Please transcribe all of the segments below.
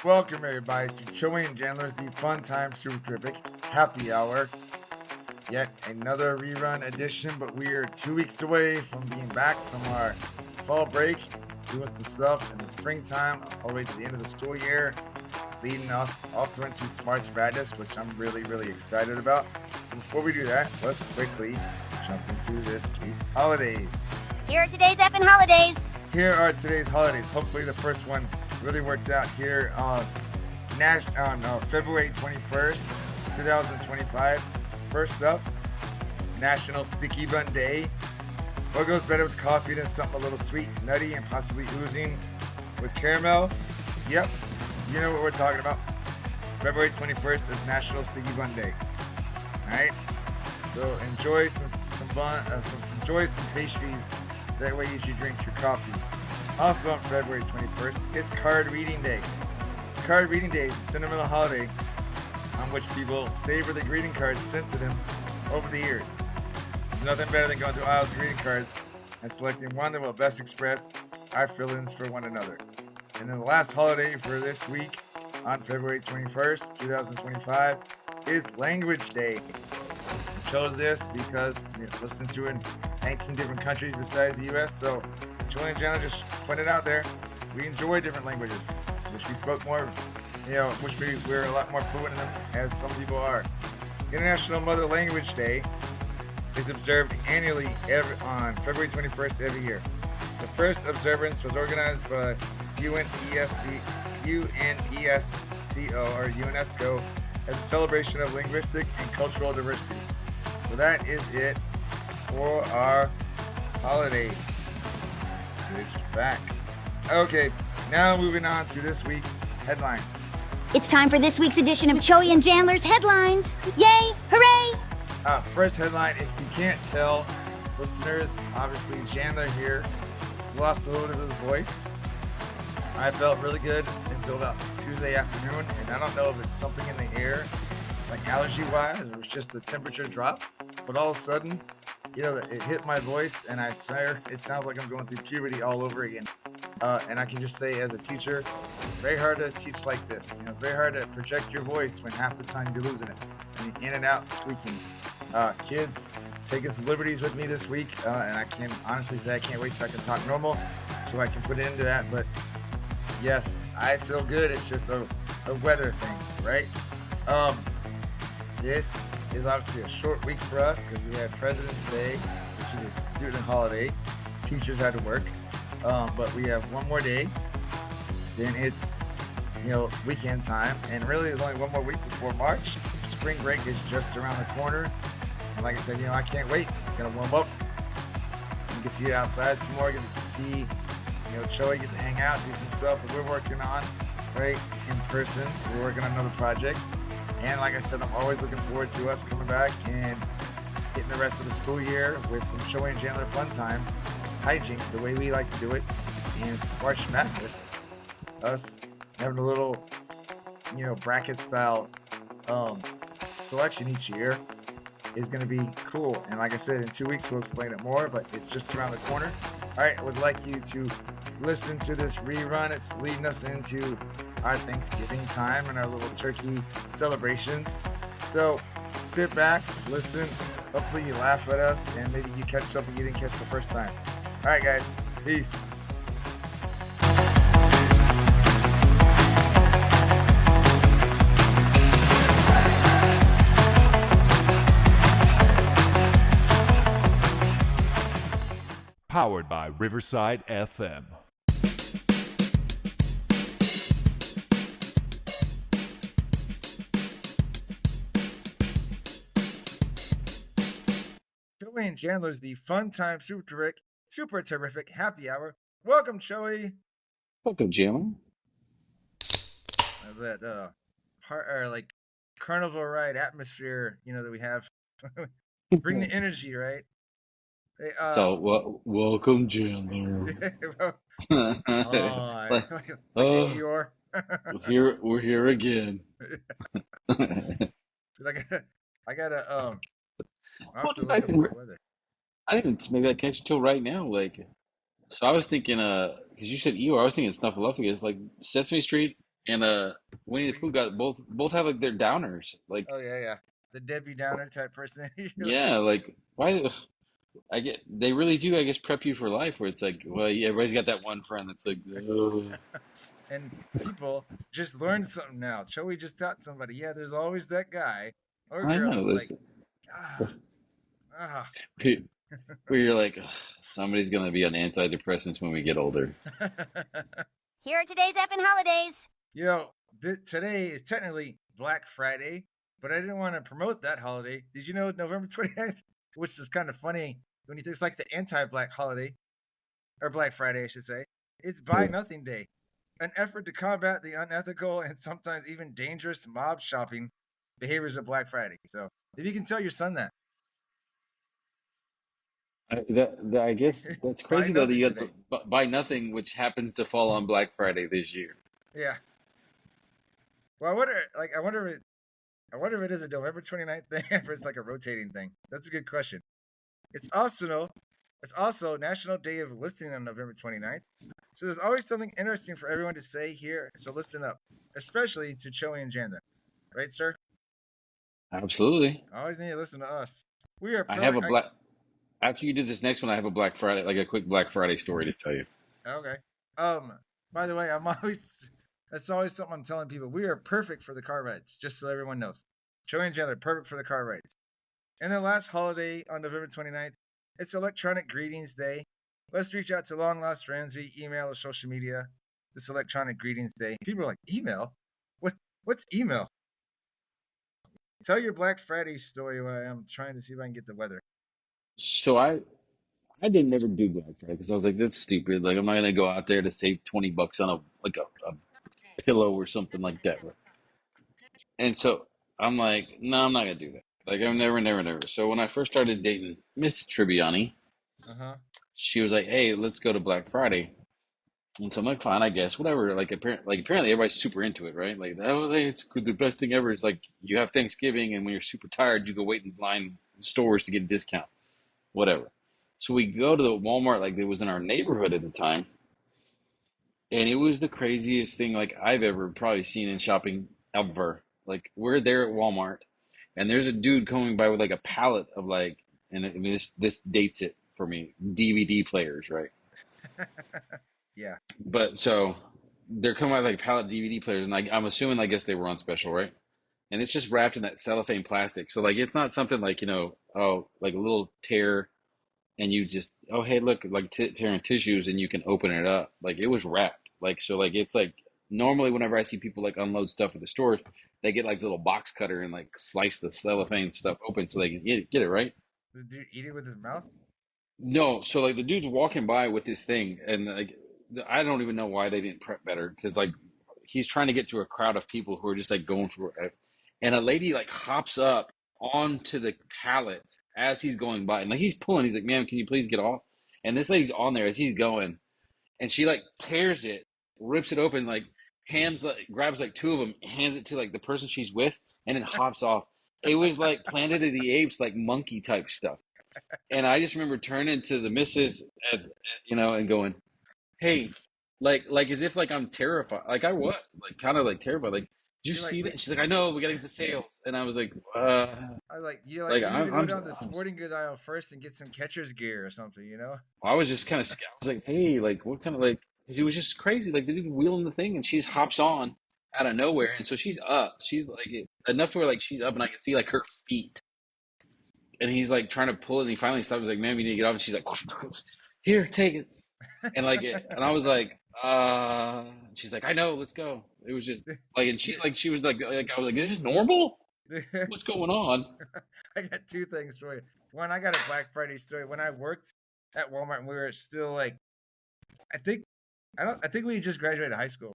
Welcome everybody to Choey and Jandler's The Fun Time Super Terrific Happy Hour. Yet another rerun edition, but we are 2 weeks away from being back from our fall break, doing some stuff in the springtime all the way to the end of the school year, leading us also into Smarch Madness, which I'm really excited about. But before we do that, let's quickly jump into this week's holidays. Here are today's effing holidays. Here are today's holidays. Hopefully the first one really worked out here on February 21st, 2025. First up, National Sticky Bun Day. What goes better with coffee than something a little sweet, nutty, and possibly oozing with caramel? Yep, you know what we're talking about. February 21st is National Sticky Bun Day. Alright? So enjoy enjoy some pastries. That way as you drink your coffee. Also on February 21st, it's Card Reading Day. Card Reading Day is a sentimental holiday on which people savor the greeting cards sent to them over the years. There's nothing better than going through aisles of greeting cards and selecting one that will best express our feelings for one another. And then the last holiday for this week on February 21st, 2025 is Language Day. I chose this because we listen to it in 19 different countries besides the US, so Choey and Jandler just pointed out there, we enjoy different languages, which we spoke more, which we're a lot more fluent in them, as some people are. International Mother Language Day is observed annually on February 21st every year. The first observance was organized by UNESCO or UNESCO as a celebration of linguistic and cultural diversity. So that is it for our holidays. Switched back. Okay, now moving on to this week's headlines. It's time for this week's edition of Choey and Jandler's headlines. Yay! Hooray! First headline, if you can't tell, listeners, obviously Jandler here lost a little bit of his voice. I felt really good until about Tuesday afternoon, and I don't know if it's something in the air, like allergy-wise, or it's just the temperature drop, but all of a sudden, it hit my voice, and I swear it sounds like I'm going through puberty all over again. And I can just say, as a teacher, very hard to teach like this. Very hard to project your voice when half the time you're losing it, and you're in and out squeaking. Kids taking some liberties with me this week, and I can honestly say I can't wait till I can talk normal, so I can put it into that. But yes, I feel good. It's just a weather thing, right? This is obviously a short week for us because we had President's Day, which is a student holiday. Teachers had to work, but we have one more day. Then it's weekend time, and really there's only one more week before March. Spring break is just around the corner, and like I said, I can't wait. It's gonna warm up. You can see it outside some more. You can see Choey get to hang out, do some stuff that we're working on, right, in person. We're working on another project. And like I said, I'm always looking forward to us coming back and getting the rest of the school year with some Choey and Jandler fun time, hijinks, the way we like to do it, and Smarch Madness. Us having a little, bracket style selection each year is going to be cool. And like I said, in 2 weeks we'll explain it more, but it's just around the corner. All right, I would like you to listen to this rerun. It's leading us into our Thanksgiving time and our little turkey celebrations. So sit back, listen, hopefully you laugh at us, and maybe you catch something you didn't catch the first time. All right, guys, peace. Powered by Riverside FM. Choey and Jandler's The Fun Time Super Terrific Happy Hour. Welcome, Choey. Welcome, Jim. That carnival ride atmosphere, that we have. Bring the energy, right? Hey, welcome, Jandler. Like Eeyore. We're here again. I gotta I'll have to Well, look up the weather. I didn't make that connection till right now. So I was thinking, because you said Eeyore, I was thinking Snuffleupagus, like Sesame Street. and Winnie the Pooh got both have like their downers. Like, Oh yeah. The Debbie Downer type person. You're like, yeah, like why? I get they really do. I guess prep you for life, where it's like, well, yeah, everybody's got that one friend that's like, ugh. and people just learned something now. Choey just taught somebody. Yeah, there's always that guy or I girl know that's like, this. ah, ah. Where you're like, ugh, somebody's gonna be on antidepressants when we get older. Here are today's effing holidays. You know, today is technically Black Friday, but I didn't want to promote that holiday. Did you know November 29th, which is kind of funny when you think it's like the anti-Black holiday, or Black Friday, I should say. It's Buy Sure. Nothing Day, an effort to combat the unethical and sometimes even dangerous mob shopping behaviors of Black Friday. So if you can tell your son that, I guess that's Buy crazy though that Nothing you got today. buy nothing, which happens to fall on Black Friday this year. Yeah. Well, I wonder if it is a November 29th thing or it's like a rotating thing. That's a good question. It's also it's also National Day of Listening on November 29th. So there's always something interesting for everyone to say here. So listen up, especially to Choey and Jandler. Right, sir? Absolutely. Always need to listen to us. We are I have a perfect. black. After you do this next one, I have a Black Friday, like a quick Black Friday story to tell you. Okay. Um. By the way, I'm always that's always something I'm telling people. We are perfect for the car rides. Just so everyone knows, Choey and Jandler perfect for the car rides. And the last holiday on November 29th, it's Electronic Greetings Day. Let's reach out to long lost friends via email or social media. This Electronic Greetings Day. People are like, email? What's email? Tell your Black Friday story while I'm trying to see if I can get the weather. So I didn't never do Black Friday because I was like, that's stupid. Like I'm not gonna go out there to save $20 on a pillow or something like that. And so I'm like, no, I'm not gonna do that. Like I'm never. So when I first started dating Miss Tribbiani, Uh huh. she was like, hey, let's go to Black Friday. And so I'm like, fine, I guess, whatever. Apparently everybody's super into it, right? Like, oh, hey, it's the best thing ever. It's like you have Thanksgiving, and when you're super tired, you go wait in line stores to get a discount, whatever. So we go to the Walmart, like it was in our neighborhood at the time, and it was the craziest thing like I've ever probably seen in shopping ever. Like we're there at Walmart, and there's a dude coming by with like a pallet of like, and I mean this dates it for me, DVD players, right? Yeah. But so they're coming out like pallet DVD players, and like I'm assuming, I guess they were on special, right? And it's just wrapped in that cellophane plastic, so like it's not something like oh, like a little tear, and you just, oh hey look, like tearing tissues, and you can open it up. Like it was wrapped, like so like it's like normally whenever I see people like unload stuff at the stores, they get like a little box cutter and like slice the cellophane stuff open so they can get it right. Did the dude eat it with his mouth? No, so like the dude's walking by with this thing, and like I don't even know why they didn't prep better because like he's trying to get through a crowd of people who are just like going through it, and a lady like hops up onto the pallet as he's going by, and like he's pulling, he's like, "Ma'am, can you please get off?" And this lady's on there as he's going, and she like tears it, rips it open, like hands like grabs like two of them, hands it to like the person she's with, and then hops off. It was like Planet of the Apes, like monkey type stuff. And I just remember turning to the missus, and going, "Hey," like as if like I'm terrified, like I was, like kind of like terrified. Like, did you You're like, see that? we. And she's like, "I know, we gotta get the sales." And I was like, I like you're like like we need to go I'm, down the I'm sporting goods aisle first and get some catcher's gear or something, you know? I was just kind of, I was like, "Hey, like what kind of like?" Because it was just crazy. Like the dude's wheeling the thing, and she just hops on out of nowhere, and so she's up. She's like enough to where like she's up, and I can see like her feet. And he's like trying to pull it, and he finally stops. He's like, "Man, we need to get off." And she's like, "Here, take it." And and I was like, she's like, "I know, let's go." It was just like, and she was like I was like, "Is this normal? What's going on?" I got two things for you. One, I got a Black Friday story. When I worked at Walmart and we were still like, I think, I think we just graduated high school.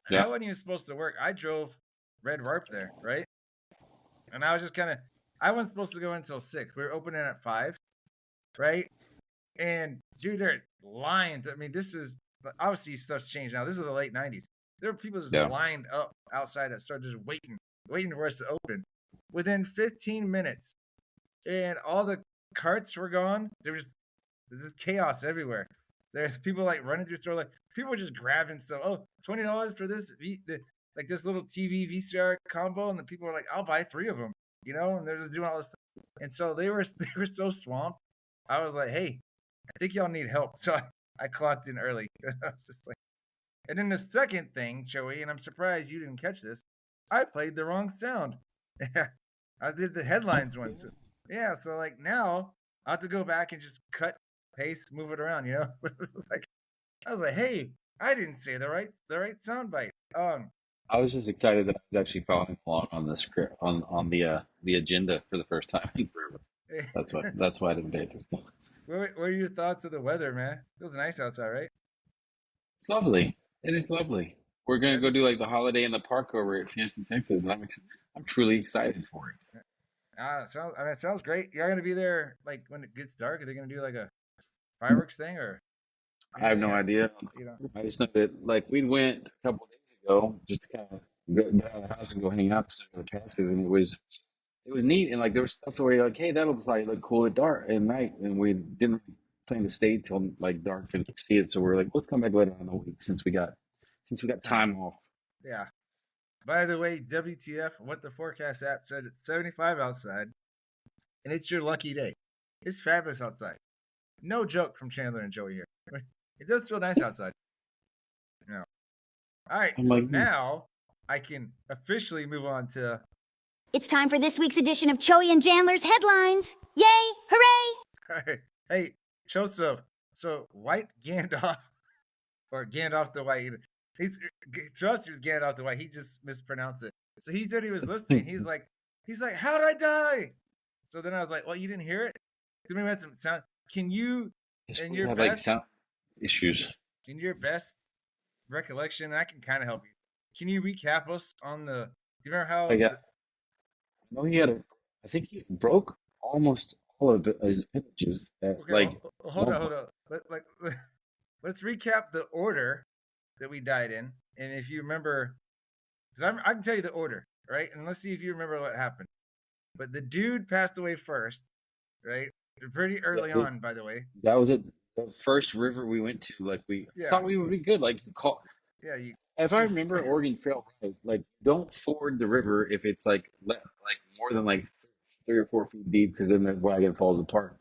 And Yeah, I wasn't even supposed to work. I drove Red Warp there, right? And I was just kind of, I wasn't supposed to go until 6. We were opening at 5, right? And dude, there are lines. I mean, this is obviously stuff's changed now. This is the late 90s. There were people just yeah. lined up outside that store, just waiting for us to open. Within 15 minutes, and all the carts were gone. There's just chaos everywhere. There's people like running through the store like, people were just grabbing stuff. Oh, $20 for this like this little TV VCR combo, and the people were like, "I'll buy 3 of them," and they're just doing all this stuff. And so they were they were so swamped. I was like, "Hey, I think y'all need help." So I clocked in early. I was just like, and then the second thing, Joey, and I'm surprised you didn't catch this. I played the wrong sound. I did the headlines one. So, yeah, so like now I have to go back and just cut, paste, move it around. But it was just like I was like, hey, I didn't say the right sound bite. I was just excited that I was actually following along on the script on the agenda for the first time in forever. That's why I didn't pay attention. What are your thoughts of the weather, man? It feels nice outside, right? It's lovely. It is lovely. We're gonna Yeah. go do like the holiday in the park over at Fiesta, Texas, and I'm truly excited for it. It sounds great. You're gonna be there like when it gets dark. Are they gonna do like a fireworks thing or I have anything? no Or idea. you know? I just know that like we went a couple of days ago just to kind of get out of the house and go hang out to the passes, and it was neat. And like there was stuff where you're like, hey, that'll probably look cool at dark at night, and we didn't plan to stay till like dark to see it. So we're like, let's come back later on in the week since we got time off. Yeah. By the way, WTF? What the forecast app said it's 75 outside, and it's your lucky day. It's fabulous outside. No joke from Chandler and Joey here. It does feel nice outside. Yeah. All right, I'm so like, now I can officially move on to. It's time for this week's edition of Choey and Jandler's headlines. Yay! Hooray! Hey, Joseph. So White Gandalf, or Gandalf the White. To us, he was Gandalf the White. He just mispronounced it. So he said he was listening. He's like, how'd I die? So then I was like, well, you didn't hear it. Then we had some sound. Can you, in we your have like best, sound issues. recollection, I can kind of help you. Can you recap us on the? Do you remember how? Like, I know I think he broke almost all of his appendages at Okay, like hold one on, hold point. on. Let's recap the order that we died in, and if you remember, because I can tell you the order, right? And let's see if you remember what happened. But the dude passed away first, right? Pretty Yeah, early on, by the way. that was it. The first river we went to, like we Yeah, thought we would be good. Like yeah. You, if I you. remember Oregon Trail right, like don't ford the river if it's like like more than like 3 or 4 feet deep, because then the wagon falls apart.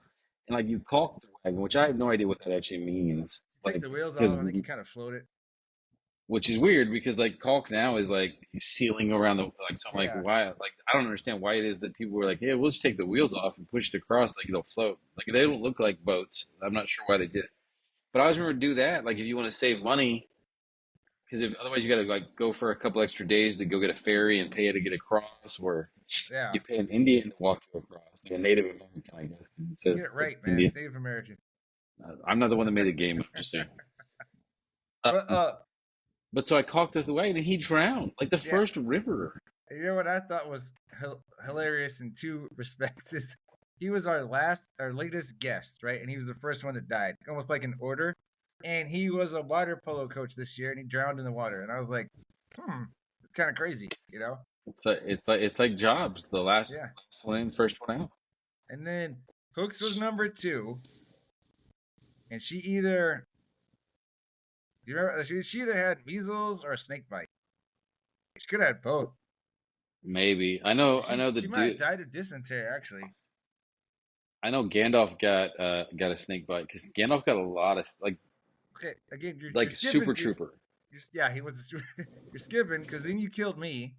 And like you caulk the wagon, which I have no idea what that actually means. Take Like the wheels off. because I think you kind of float it. which is weird because like caulk now is like sealing around the like, so I'm like, Yeah, why, like I don't understand why it is that people were like, hey, we'll just take the wheels off and push it across, like it'll float. Like they don't look like boats. I'm not sure why they did it. But I always remember do that, like if you want to save money, because if otherwise you got to like go for a couple extra days to go get a ferry and pay to get across, or yeah. you pay an Indian to walk you across, like a Native American, I guess, 'cause it You get says it right, man. Indian. Native American. I'm not the one that made the game. I'm just saying. But Um, but so I caulked it away, and he drowned, like the yeah. first river. You know what I thought was hilarious in two respects is he was our latest guest, right? And he was the first one that died, almost like an order. And he was a water polo coach this year, and he drowned in the water. And I was like, it's kind of crazy, you know? It's like Jobs, the last Yeah. one in, first one out. And then Hooks was number 2, and she either, do you remember? She either had measles or a snake bite. She could have had both. Maybe I know the She might have dude. died of dysentery, actually. I know Gandalf got a snake bite because Gandalf got a lot of Okay, again, you're like skipping. Super Trooper. Yeah, he was. You're skipping because then you killed me,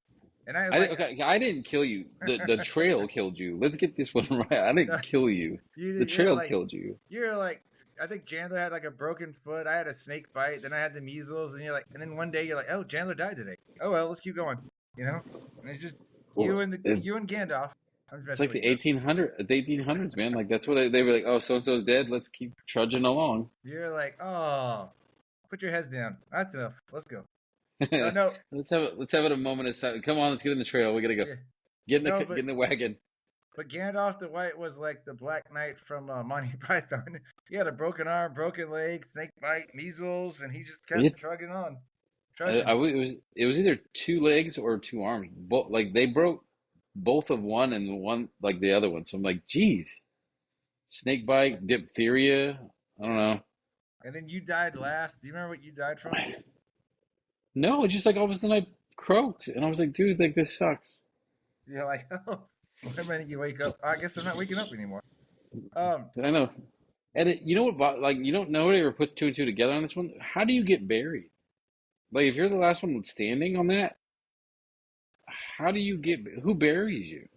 and I was I like, okay, I didn't kill you. The trail killed you. Let's get this one right. I didn't kill you. The you're trail like, killed you. I think Jandler had like a broken foot. I had a snake bite. Then I had the measles, and you're like, and then one day you're like, oh, Jandler died today. Oh well, let's keep going. And it's just Well, you and Gandalf. I'm it's messing like with the you. 1800s, man. Like that's what they were like. Oh, so and so's dead. Let's keep trudging along. You're like, oh, put your heads down. That's enough. Let's go. Oh no, Let's have a moment of silence. Come on, let's get in the trail. We gotta go. yeah, Get but in the wagon. But Gandalf the White was like the Black Knight from Monty Python. He had a broken arm, broken leg, snake bite, measles, and he just kept It, trugging on. it was either 2 legs or 2 arms. Both like they broke both of one and one like the other one. So I'm like, geez, snake bite, diphtheria. I don't Yeah. know. And then you died last. Do you remember what you died from? No, it's just like all of a sudden I croaked, and I was like, dude, like this sucks. You're like, oh, one minute you wake up. I guess I'm not waking up anymore. Um, I know. And you know what? Like, you don't nobody ever puts two and two together on this one. How do you get buried? Like, if you're the last one standing on that, how do you get? Who buries you?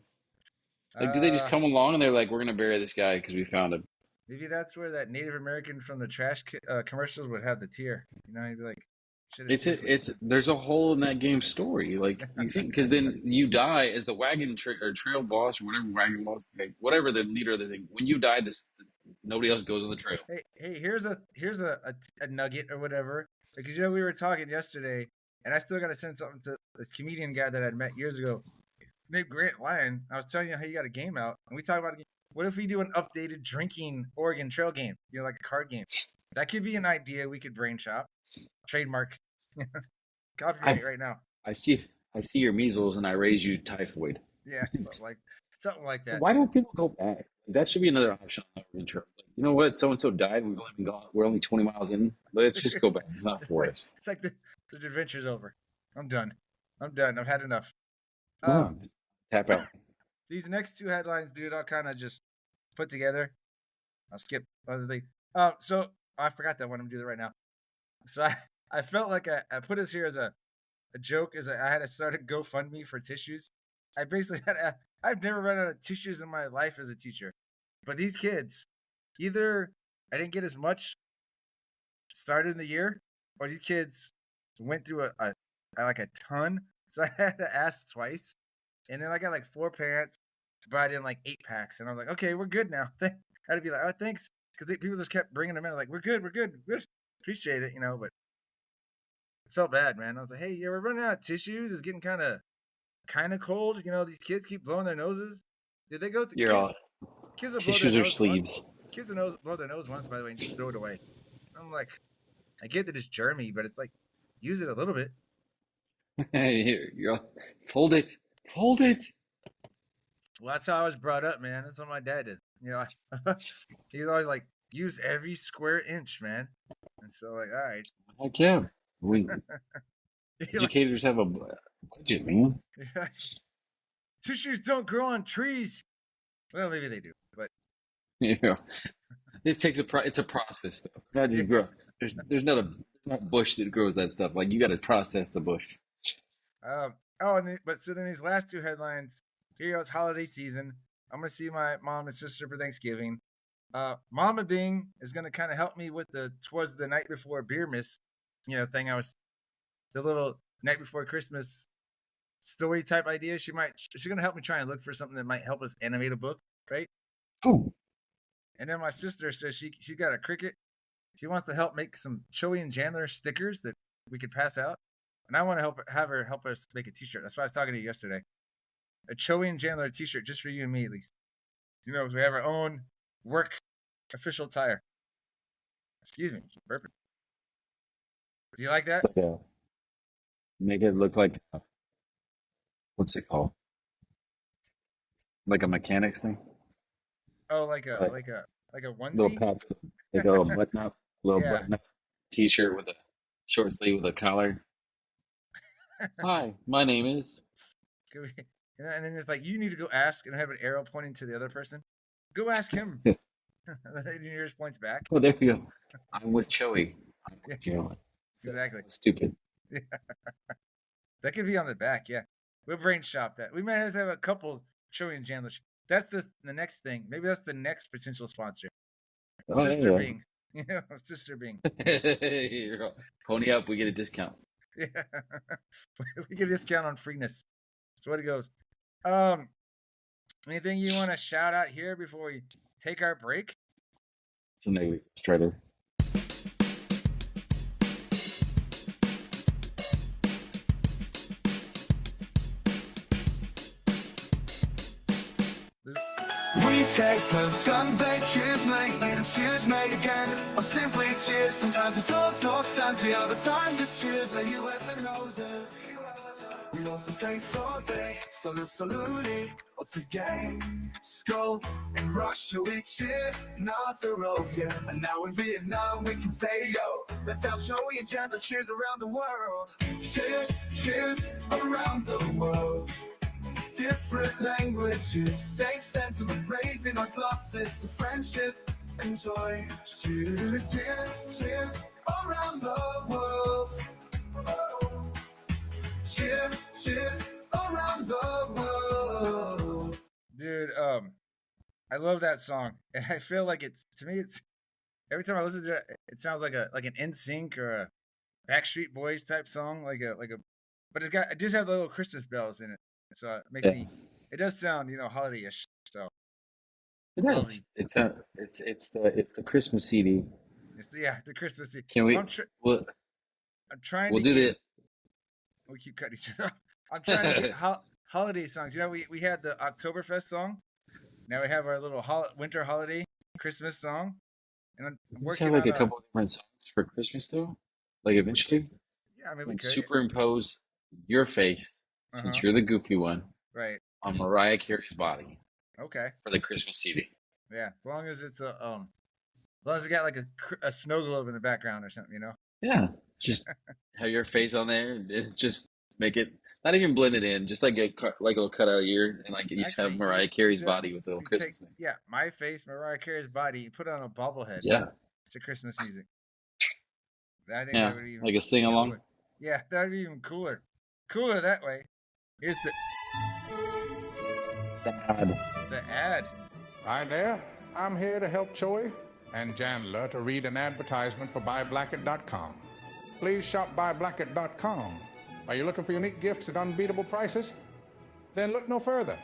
Like, do they just uh, come along and they're like, we're gonna bury this guy because we found him? maybe that's where that Native American from the commercials would have the tear. You know, he'd be like, shed a tear for me. It's there's a hole in that game story. Like you think because then you die as the or trail boss or whatever wagon boss, like, whatever the leader of the thing. When you die, this nobody else goes on the trail. Hey, here's a nugget or whatever. Because we were talking yesterday, and I still got to send something to this comedian guy that I'd met years ago, named Grant Lyon. I was telling you how you got a game out, and we talked about a game. What if we do an updated drinking Oregon Trail game? Like a card game. That could be an idea we could brain shop, trademark, copyright I right now. I see your measles and I raise you typhoid. Yeah, something like that. Why don't people go back? That should be another option on the intro. Like, you know what? So and so died. We've only been gone. We're only 20 miles in. Let's just go back. It's not for us. It's like the adventure's over. I'm done. I've had enough. Come on, tap out. These next two headlines, dude, I'll kind of just put together. I'll skip other thing. So I forgot that one. I'm doing it right now. So I felt like I put this here as a joke. I had to start a GoFundMe for tissues. I basically I've never run out of tissues in my life as a teacher. But these kids, either I didn't get as much started in the year, or these kids went through a ton. So I had to ask twice. And then I got like 4 parents brought in like 8 packs. And I was like, okay, we're good now. I had to be like, oh, thanks. Because people just kept bringing them in. Like, we're good. Appreciate it, but it felt bad, man. I was like, hey, yeah, we're running out of tissues. It's getting kind of cold. These kids keep blowing their noses. Did they go through? You're all Kids will tissues or sleeves. Once. Kids will blow their nose once, by the way, and just throw it away. I'm like, I get that it's germy, but it's like, use it a little bit. Hey, here, you're all, fold it. Fold it. Well, that's how I was brought up, man. That's what my dad did. He's always like, use every square inch, man. And so, like, all right. Heck yeah. Educators have a budget, man. Tissues don't grow on trees. Well, maybe they do, but Yeah, it takes it's a process though. Not just grow. There's not a bush that grows that stuff. Like you got to process the bush. So then these last two headlines. Here it's holiday season. I'm gonna see my mom and sister for Thanksgiving. Mama Bing is gonna kind of help me with towards the night before beer miss, thing. The little night before Christmas story type idea. She's gonna help me try and look for something that might help us animate a book, right? Oh. And then my sister says she got a Cricut. She wants to help make some Choey and Jandler stickers that we could pass out. And I want to have her help us make a T-shirt. That's why I was talking to you yesterday. A Choey and Jandler T-shirt just for you and me, at least. We have our own work official attire. Excuse me, perfect. Do you like that? Yeah. Make it look like what's it called? Like a mechanics thing? Oh, like a onesie? Little pop, like a little button up, Yeah. button up T-shirt with a short sleeve with a collar. Hi, my name is. And then it's like, you need to go ask, and have an arrow pointing to the other person. Go ask him. And then yours points back. Oh, there we go. I'm with Choey. I'm with you. Exactly. Stupid. Yeah. That could be on the back, yeah. We'll brain shop that. We might have to have a couple Choey and Jandler. That's the next thing. Maybe that's the next potential sponsor. Oh, Sister yeah. Bing. Sister Bing. Pony up, we get a discount. Yeah. We get a discount on freeness. That's what it goes. Anything you want to shout out here before we take our break? So maybe Strider. We say perfect gun-baked cheers, mate. And cheers, mate, again. Or simply cheers. Sometimes it's all empty. Other times it's cheers. Are you effing knows it? we also face all day. Salute or to gain. Skull in Russia we cheer, Nazarov, yeah. And now in Vietnam we can say yo. That's how Choey and Jandler cheers around the world. Cheers around the world. Different languages, same sentiment, raising our glasses to friendship and joy. Cheers around the world. Cheers around the world. Dude, I love that song. And I feel like it's every time I listen to it, it sounds like an NSYNC or a Backstreet Boys type song, but it does have little Christmas bells in it. So it makes Yeah. me. It does sound, holiday-ish. So It does. Halsey. It's the Christmas CD. It's the Christmas. Can we? I'm We'll trying we'll to do get. the. We keep cutting each other off. I'm trying to get holiday songs. We had the Oktoberfest song. Now we have our little winter holiday Christmas song, and I'm We just working have like on a couple of different songs for Christmas though. Like eventually, Yeah, I mean we like could. superimpose your face, since you're the goofy one, Right. on Mariah Carey's body Okay. for the Christmas CD. Yeah. As long as it's as long as we got like a snow globe in the background or something, Yeah, just have your face on there and just make it not even blend it in, just like a little cut out ear and like you just have Actually, Mariah Carey's you body with a little we take Christmas thing. my face, Mariah Carey's body, you put it on a bobblehead Yeah, to Christmas music. I think yeah, that would be even like a sing along. cooler. Yeah, that would be even cooler. Cooler that way. Here's the ad. Hi there. I'm here to help Choey and Jandler to read an advertisement for BuyBlacket.com. Please shop BuyBlacket.com. Are you looking for unique gifts at unbeatable prices? Then look no further.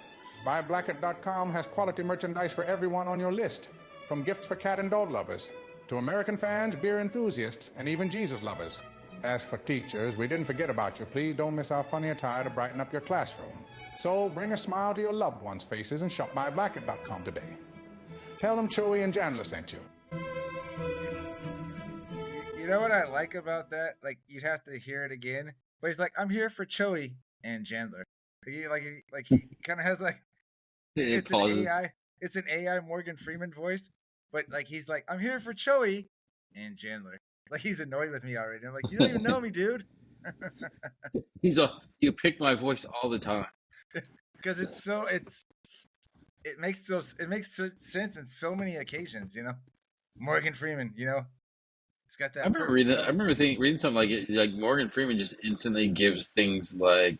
BuyBlacket.com has quality merchandise for everyone on your list, from gifts for cat and dog lovers to American fans, beer enthusiasts, and even Jesus lovers. As for teachers, we didn't forget about you. Please don't miss our funny attire to brighten up your classroom. So bring a smile to your loved ones' faces and shop BuyBlacket.com today. Tell them Choey and Jandler sent you. You know what I like about that? Like you'd have to hear it again. But he's like, I'm here for Choey and Jandler. He kind of has like it's an pauses. AI. It's an AI Morgan Freeman voice, but like he's like, I'm here for Choey and Jandler. Like he's annoyed with me already. I'm like, you don't even know me, dude. You pick my voice all the time. Because it makes sense in so many occasions. Morgan Freeman. It's got that. I remember reading something like it, like Morgan Freeman just instantly gives things like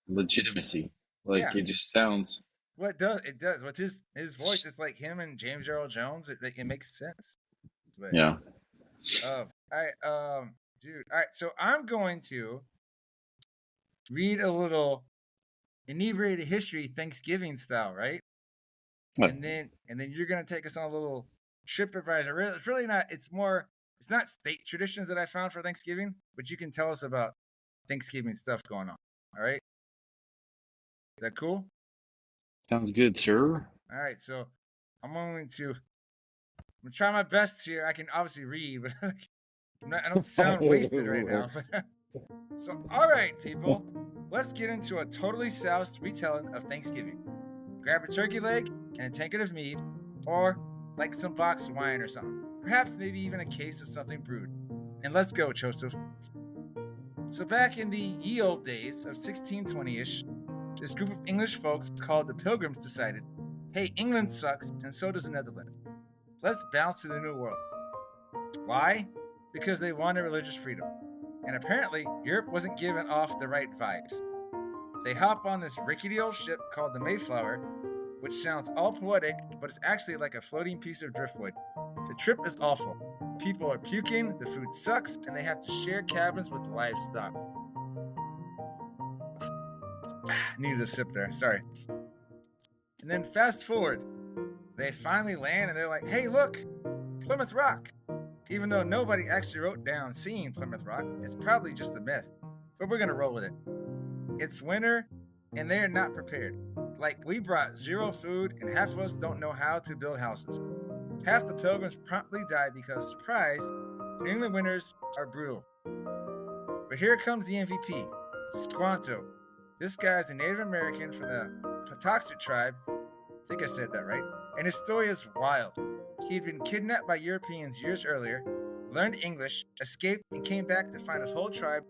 legitimacy. Like Yeah. it just sounds. Well, it does. With his voice, it's like him and James Earl Jones. It makes sense. But, Yeah. all right, dude. All right, so I'm going to read a little inebriated history Thanksgiving style, right? What? And then you're gonna take us on a little trip advisor. It's really not. It's not state traditions that I found for Thanksgiving, but you can tell us about Thanksgiving stuff going on. All right. Is that cool? Sounds good, sir. All right, so I'm going to try my best here. I can obviously read, but I don't sound wasted right now. So, all right, people, let's get into a totally soused retelling of Thanksgiving. Grab a turkey leg and a tankard of mead, or like some boxed wine or something. Perhaps maybe even a case of something brewed. And let's go, Joseph. So back in the ye old days of 1620-ish, this group of English folks called the Pilgrims decided, hey, England sucks, and so does the Netherlands. So let's bounce to the New World. Why? Because they wanted religious freedom. And apparently, Europe wasn't giving off the right vibes. They hop on this rickety old ship called the Mayflower, which sounds all poetic, but it's actually like a floating piece of driftwood. The trip is awful. People are puking, the food sucks, and they have to share cabins with livestock. Needed a sip there, sorry. And then fast forward. They finally land and they're like, hey, look, Plymouth Rock. Even though nobody actually wrote down seeing Plymouth Rock, it's probably just a myth. But we're going to roll with it. It's winter and they're not prepared. Like, we brought zero food and half of us don't know how to build houses. Half the pilgrims promptly die because, surprise, New England winters are brutal. But here comes the MVP, Squanto, This guy is a Native American from the Patuxet tribe. I think I said that right. And his story is wild. He'd been kidnapped by Europeans years earlier, learned English, escaped, and came back to find his whole tribe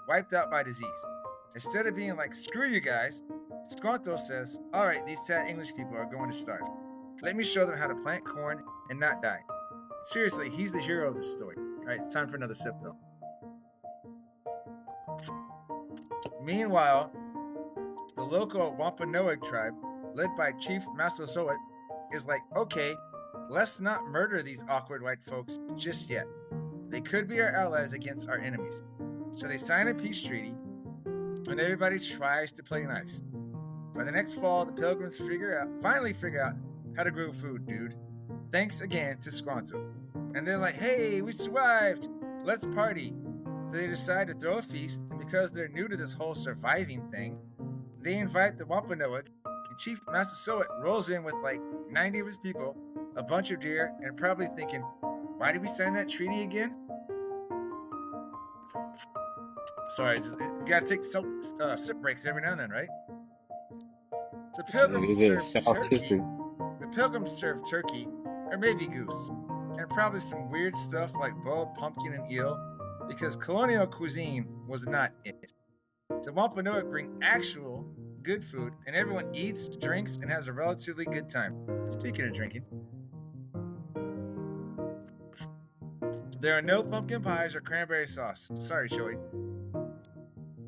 wiped out by disease. Instead of being like, screw you guys, Squanto says, alright, these sad English people are going to starve. Let me show them how to plant corn and not die. Seriously, he's the hero of this story. Alright, it's time for another sip though. Meanwhile, the local Wampanoag tribe, led by Chief Massasoit, is like, okay, let's not murder these awkward white folks just yet. They could be our allies against our enemies. So they sign a peace treaty, and everybody tries to play nice. By the next fall, the Pilgrims finally figure out how to grow food, dude. Thanks again to Squanto. And they're like, hey, we survived! Let's party! So they decide to throw a feast, and because they're new to this whole surviving thing, they invite the Wampanoag, and Chief Massasoit rolls in with like 90 of his people, a bunch of deer, and probably thinking, why did we sign that treaty again? Sorry, you gotta take some sip breaks every now and then, right? The Pilgrims serve turkey, or maybe goose, and probably some weird stuff like boiled pumpkin and eel, because colonial cuisine was not it. The Wampanoag bring actual good food, and everyone eats, drinks, and has a relatively good time. Speaking of drinking, there are no pumpkin pies or cranberry sauce. Sorry, Choey.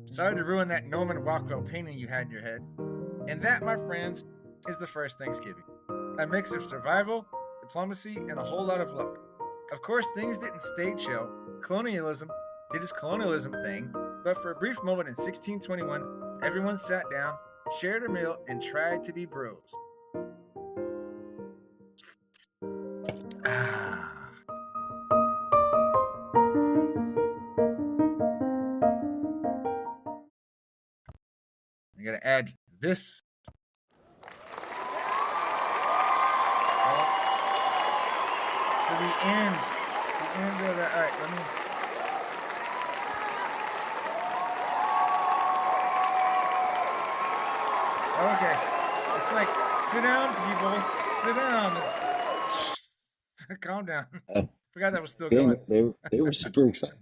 Sorry to ruin that Norman Rockwell painting you had in your head. And that, my friends, is the first Thanksgiving. A mix of survival, diplomacy, and a whole lot of luck. Of course, things didn't stay chill. Colonialism did its colonialism thing, but for a brief moment in 1621, everyone sat down, shared a meal, and tried to be bros. I gotta add this. For the end of that. All right, let me. Okay, it's like, sit down, people, sit down. Calm down. Forgot that was still going. They were super excited.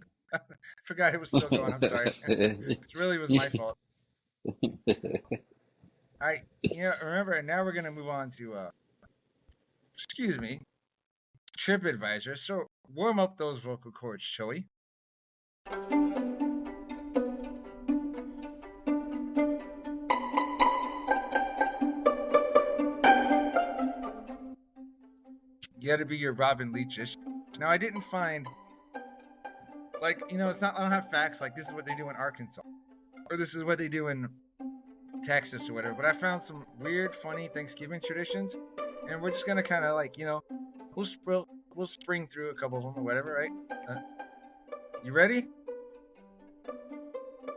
Forgot it was still going. I'm sorry. It really was my fault. Remember, now we're gonna move on to TripAdvisor. So warm up those vocal cords, Choey. You gotta be your Robin Leachish. Now, I didn't find, it's not, I don't have facts like this is what they do in Arkansas, or this is what they do in Texas or whatever, but I found some weird, funny Thanksgiving traditions, and we're just gonna kind of we'll spring through a couple of them or whatever, right? You ready?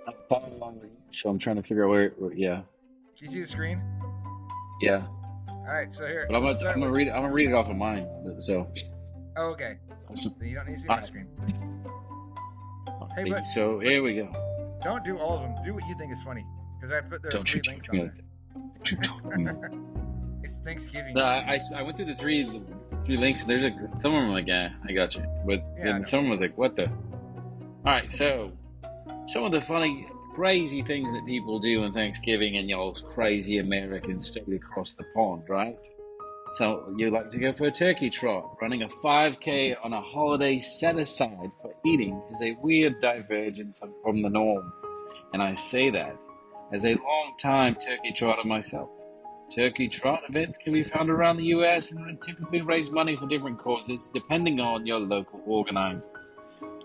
I'm following along with you, so I'm trying to figure out where. Yeah. Can you see the screen? Yeah. All right, so here. But I'm gonna read it off of mine. So. Oh, okay. Then you don't need to see my screen. Hey, but so here we go. Don't do all of them. Do what you think is funny, because I put their 3 links on there. It's Thanksgiving. No, I went through the three links. And there's some of them like, yeah, I got you. But then someone was like, what the? All right, so some of the funny, crazy things that people do on Thanksgiving in y'all's crazy American state across the pond, right? So you like to go for a turkey trot. Running a 5K on a holiday set aside for eating is a weird divergence from the norm. And I say that as a long-time turkey trotter myself. Turkey trot events can be found around the U.S. and typically raise money for different causes depending on your local organizers.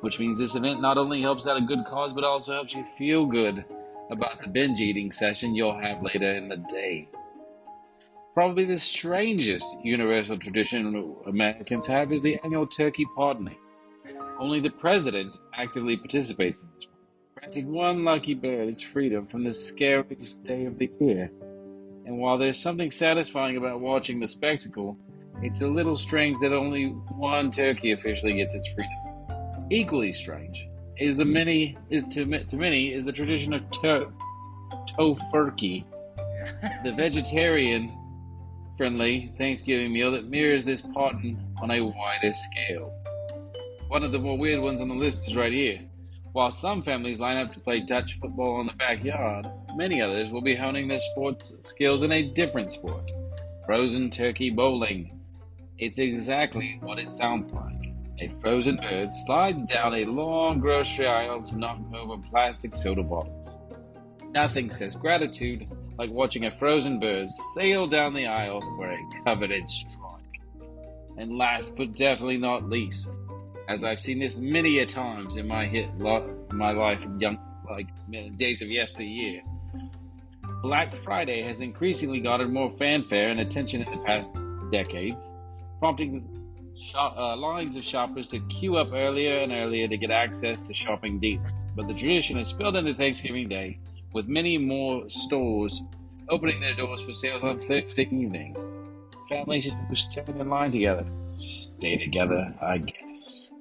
Which means this event not only helps out a good cause, but also helps you feel good about the binge eating session you'll have later in the day. Probably the strangest universal tradition Americans have is the annual turkey pardoning. Only the president actively participates in this one, granting one lucky bird its freedom from the scariest day of the year. And while there's something satisfying about watching the spectacle, it's a little strange that only one turkey officially gets its freedom. Equally strange is the tradition of tofurkey, the vegetarian-friendly Thanksgiving meal that mirrors this pattern on a wider scale. One of the more weird ones on the list is right here. While some families line up to play touch football in the backyard, many others will be honing their sports skills in a different sport, frozen turkey bowling. It's exactly what it sounds like. A frozen bird slides down a long grocery aisle to knock over plastic soda bottles. Nothing says gratitude like watching a frozen bird sail down the aisle for a coveted strike. And last but definitely not least, as I've seen this many a times in my life, days of yesteryear, Black Friday has increasingly garnered more fanfare and attention in the past decades, prompting lines of shoppers to queue up earlier and earlier to get access to shopping deals. But the tradition has spilled into Thanksgiving Day, with many more stores opening their doors for sales on Thursday evening. Families who stand in line together stay together, I guess.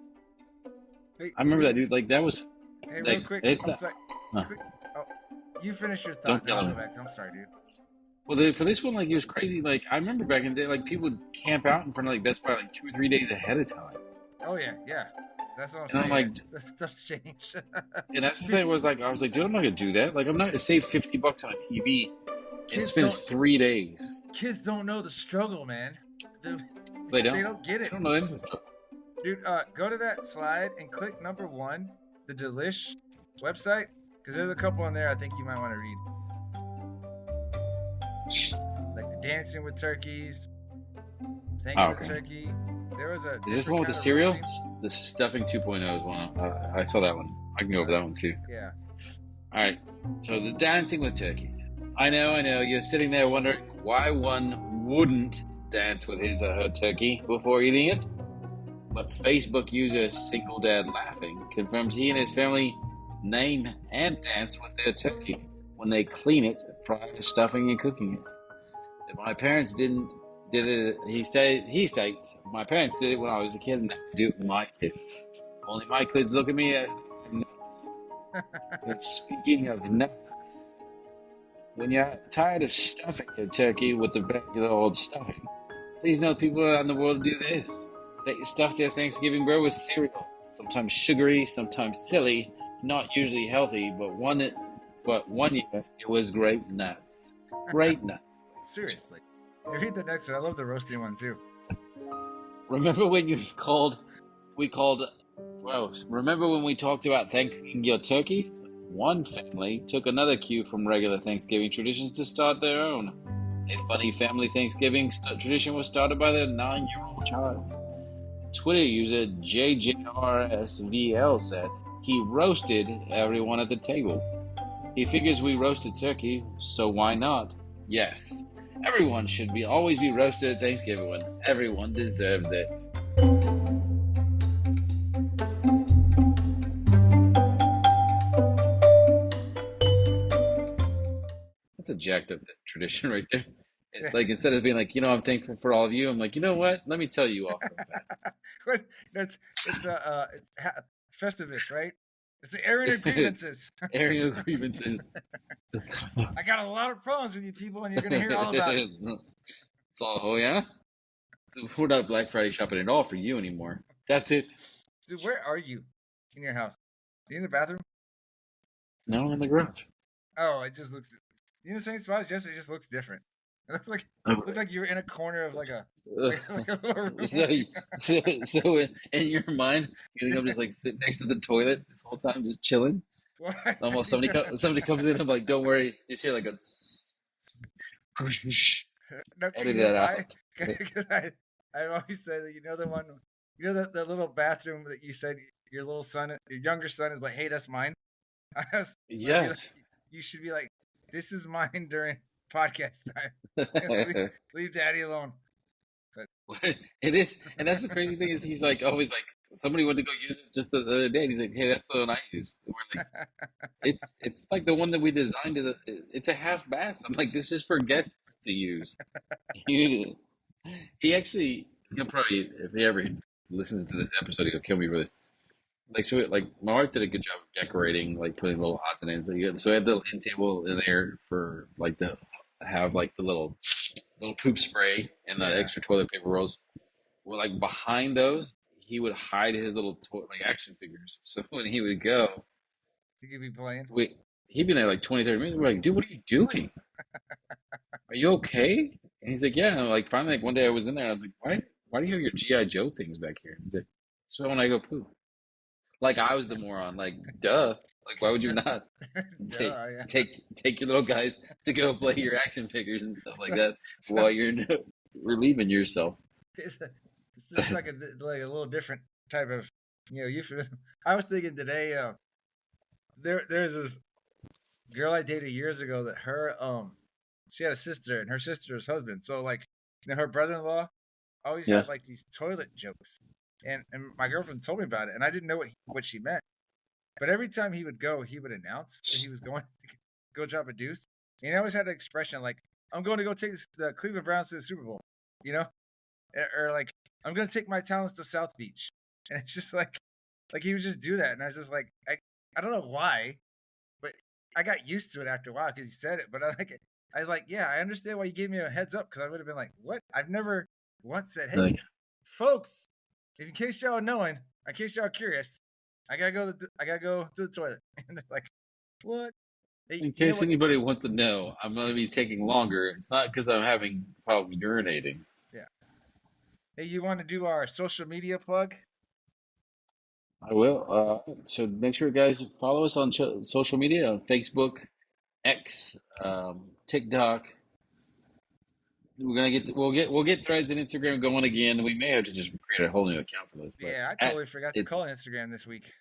Hey, I remember that, dude. Like, that was. Hey, like, real quick. it's I'm sorry. Quick, you finish your thought. Don't yell I'll at go me. back. I'm sorry, dude. Well, for this one, like, it was crazy. Like, I remember back in the day, like, people would camp out in front of, like, Best Buy, like, 2 or 3 days ahead of time. Oh yeah, yeah. That's what I'm And saying. I'm like, Stuff's changed. and that's the thing was, like, I was like, dude, I'm not gonna do that. Like, I'm not gonna save $50 on a TV and Kids spend don't- 3 days. Kids don't know the struggle, man. They They don't. don't get They it. don't know anything. Dude, go to that slide and click number 1, the Delish website, because there's a couple on there I think you might want to read. Like the dancing with turkeys, thanking Oh, okay. the turkey. There was a. Is this the one with the cereal? The stuffing 2.0 is one. I saw that one. I can go over that one too. Yeah. All right. So the dancing with turkeys. I know. You're sitting there wondering why one wouldn't dance with his or her turkey before eating it. But Facebook user Single Dad Laughing confirms he and his family name and dance with their turkey when they clean it prior to stuffing and cooking it. That my parents did it. He states, my parents did it when I was a kid and I do it with my kids. Only my kids look at me as nuts. And speaking of nuts, when you're tired of stuffing your turkey with the regular old stuffing, please know people around the world do this. They stuff their Thanksgiving bread with cereal, sometimes sugary, sometimes silly, not usually healthy, but one year it was grape nuts. Grape nuts. Seriously. You read the next one. I love the roasting one too. Remember when remember when we talked about thanking your turkeys? One family took another cue from regular Thanksgiving traditions to start their own. A funny family Thanksgiving tradition was started by their 9-year-old child. Twitter user JJRSVL said he roasted everyone at the table. He figures we roasted turkey, so why not? Yes, everyone should always be roasted at Thanksgiving when everyone deserves it. That's a jacked up tradition right there. It's like, instead of being like, I'm thankful for all of you, I'm like, you know what? Let me tell you off. It's Festivus, right? It's the airing of grievances. Airing of grievances. I got a lot of problems with you people, and you're gonna hear all about it. It's all, oh yeah? So we're not Black Friday shopping at all for you anymore. That's it. Dude, where are you in your house? Are you in the bathroom? No, I'm in the garage. Oh, it just looks. You in the same spot as yesterday? It just looks different. It looks like you were in a corner of like a little room. So in your mind, you think I'm just like sitting next to the toilet this whole time, just chilling? What? Almost somebody comes in, I'm like, don't worry. You just hear like a No, edit that out. Because I always said, the one, the little bathroom that you said your younger son is like, hey, that's mine. Yes. You should be like, this is mine during podcast time. leave daddy alone. But It is, and that's the crazy thing is he's like always like, somebody went to go use it just the other day. And he's like, hey, that's the one I use. And we're like, it's like the one that we designed it's a half bath. I'm like, this is for guests to use. He actually, he'll probably, if he ever listens to this episode, he'll kill me for this. like so like my wife did a good job of decorating, like putting little odds and ends. So I had the little end table in there for like to have like the little poop spray and the Yeah. extra toilet paper rolls. Well, like behind those, he would hide his little like action figures. So when he would go, You could be playing. he'd be there like 20, 30 minutes. We're like, dude, what are you doing? Are you okay? And he's like, yeah. And like finally, like one day I was in there, and I was like, why do you have your GI Joe things back here? He's like, so when I go poop. Like I was the moron. Like, duh. Like, why would you not take Duh, yeah. take your little guys to go play your action figures and stuff like that So while you're relieving yourself? it's like a little different type of euphemism. I was thinking today, there's this girl I dated years ago that she had a sister and her sister's husband. So like her brother-in-law always Yeah. had like these toilet jokes, and my girlfriend told me about it, and I didn't know what she meant. But every time he would go, he would announce that he was going to go drop a deuce. And he always had an expression like, I'm going to go take the Cleveland Browns to the Super Bowl, or like, I'm going to take my talents to South Beach. And it's just like he would just do that. And I was just like, I don't know why, but I got used to it after a while because he said it. But I was like, yeah, I understand why you gave me a heads up because I would have been like, what? I've never once said, hey, Like, folks, in case y'all are knowing, in case y'all are curious, I gotta go to the toilet. And they're like, what? Hey, in you know case what? anybody wants to know, I'm going to be taking longer. It's not because I'm having problem urinating. Yeah. Hey, you want to do our social media plug? I will. So make sure, guys, follow us on social media on Facebook, X, TikTok. We'll get threads and Instagram going again. We may have to just create a whole new account for those. But Yeah, I at totally forgot to it's call Instagram this week.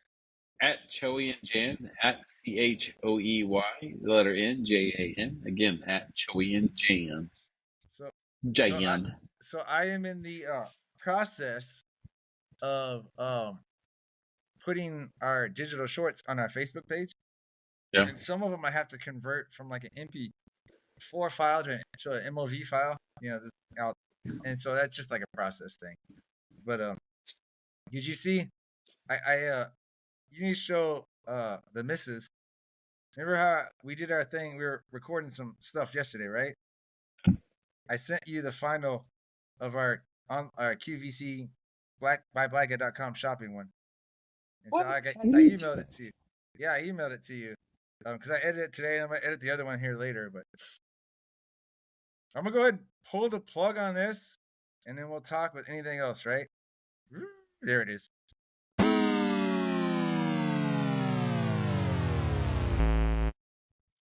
at Choey and Jan at Choey the letter N Jan again at Choey and Jan So, so I, Jan. so I am in the process of putting our digital shorts on our Facebook page, Yeah. and some of them I have to convert from like an MP4 file to an MOV file. And so that's just like a process thing. But did you see? You need to show the missus. Remember how we did our thing? We were recording some stuff yesterday, right? I sent you the final of our QVC blackguy.com shopping one, and so What? I I didn't see emailed it to this. you. Yeah, I emailed it to you because I edited it today, and I'm gonna edit the other one here later. But I'm gonna go ahead and pull the plug on this, and then we'll talk with anything else, right? There it is.